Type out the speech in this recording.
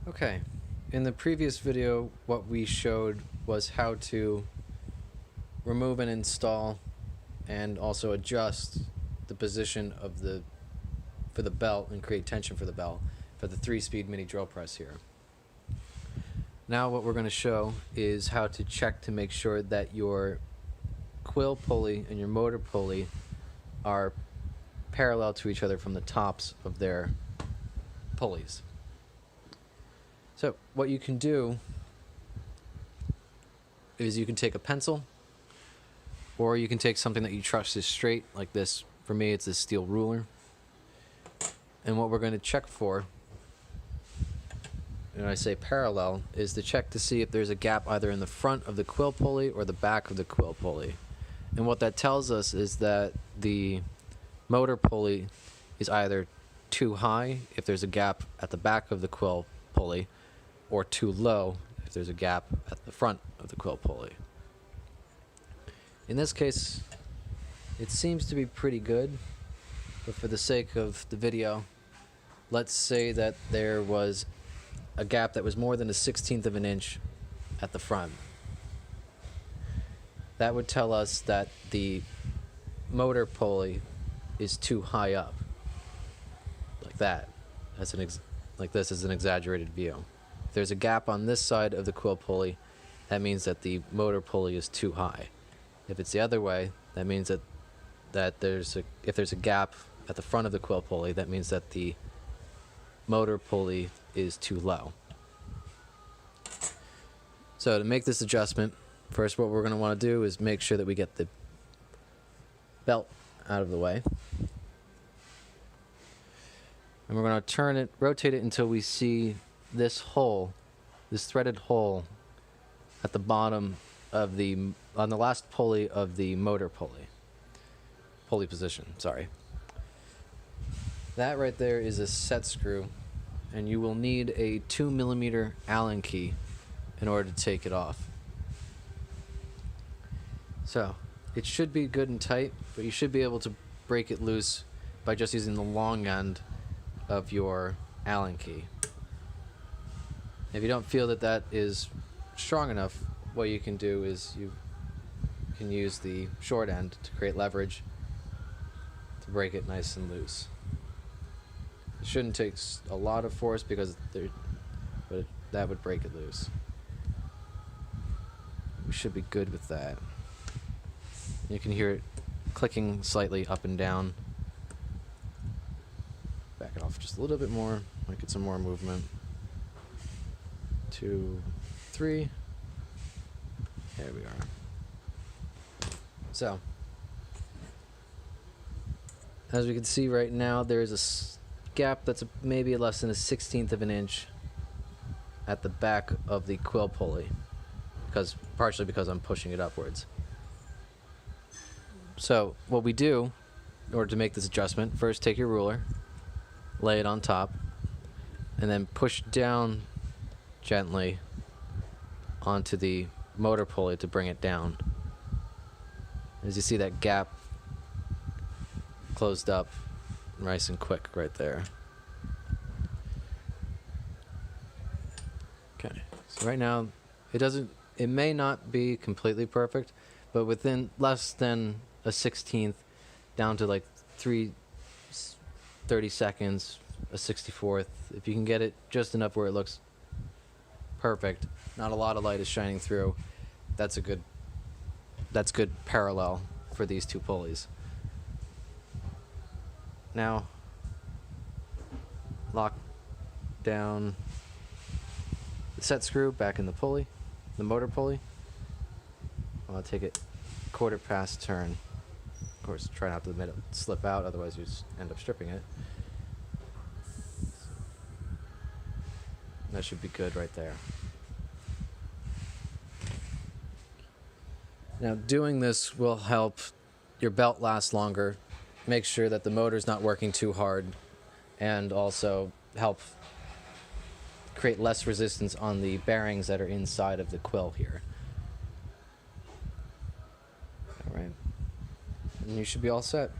Okay, in the previous video what we showed was how to remove and install and also adjust the position of for the belt and create tension for the belt for the 3-speed mini drill press here. Now what we're going to show is how to check to make sure that your quill pulley and your motor pulley are parallel to each other from the tops of their pulleys. So what you can do is you can take a pencil, or you can take something that you trust is straight, like this. For me, it's this steel ruler. And what we're going to check for, and I say parallel, is to check to see if there's a gap either in the front of the quill pulley or the back of the quill pulley. And what that tells us is that the motor pulley is either too high if there's a gap at the back of the quill pulley, or too low if there's a gap at the front of the quill pulley. In this case, it seems to be pretty good, but for the sake of the video, let's say that there was a gap that was more than 1/16 of an inch at the front. That would tell us that the motor pulley is too high up, like that. Like this is an exaggerated view. If there's a gap on this side of the quill pulley, that means that the motor pulley is too high. If it's the other way, that means that if there's a gap at the front of the quill pulley, that means that the motor pulley is too low. So to make this adjustment, first what we're going to want to do is make sure that we get the belt out of the way. And we're going to rotate it until we see this hole, this threaded hole at the bottom of on the last pulley of the motor pulley position, sorry. That right there is a set screw, and you will need a 2mm Allen key in order to take it off. So it should be good and tight, but you should be able to break it loose by just using the long end of your Allen key. If you don't feel that that is strong enough, what you can do is you can use the short end to create leverage to break it nice and loose. It shouldn't take a lot of force because that would break it loose. We should be good with that. You can hear it clicking slightly up and down. Back it off just a little bit more, might get some more movement. 2, 3. There we are. So, as we can see right now, there's a gap that's maybe less than 1/16 of an inch at the back of the quill pulley, partially because I'm pushing it upwards. So what we do in order to make this adjustment, first take your ruler, lay it on top, and then push down gently onto the motor pulley to bring it down. As you see, that gap closed up nice and quick right there. Okay, so right now it may not be completely perfect, but within less than 1/16 down to like 30 seconds, 1/64th, if you can get it just enough where it looks perfect, not a lot of light is shining through, that's good parallel for these two pulleys. Now lock down the set screw back in the pulley, the motor pulley. I'll take it quarter past turn. Of course, try not to let it slip out, otherwise you just end up stripping it. That should be good right there. Now doing this will help your belt last longer, make sure that the motor's not working too hard, and also help create less resistance on the bearings that are inside of the quill here. Alright, and you should be all set.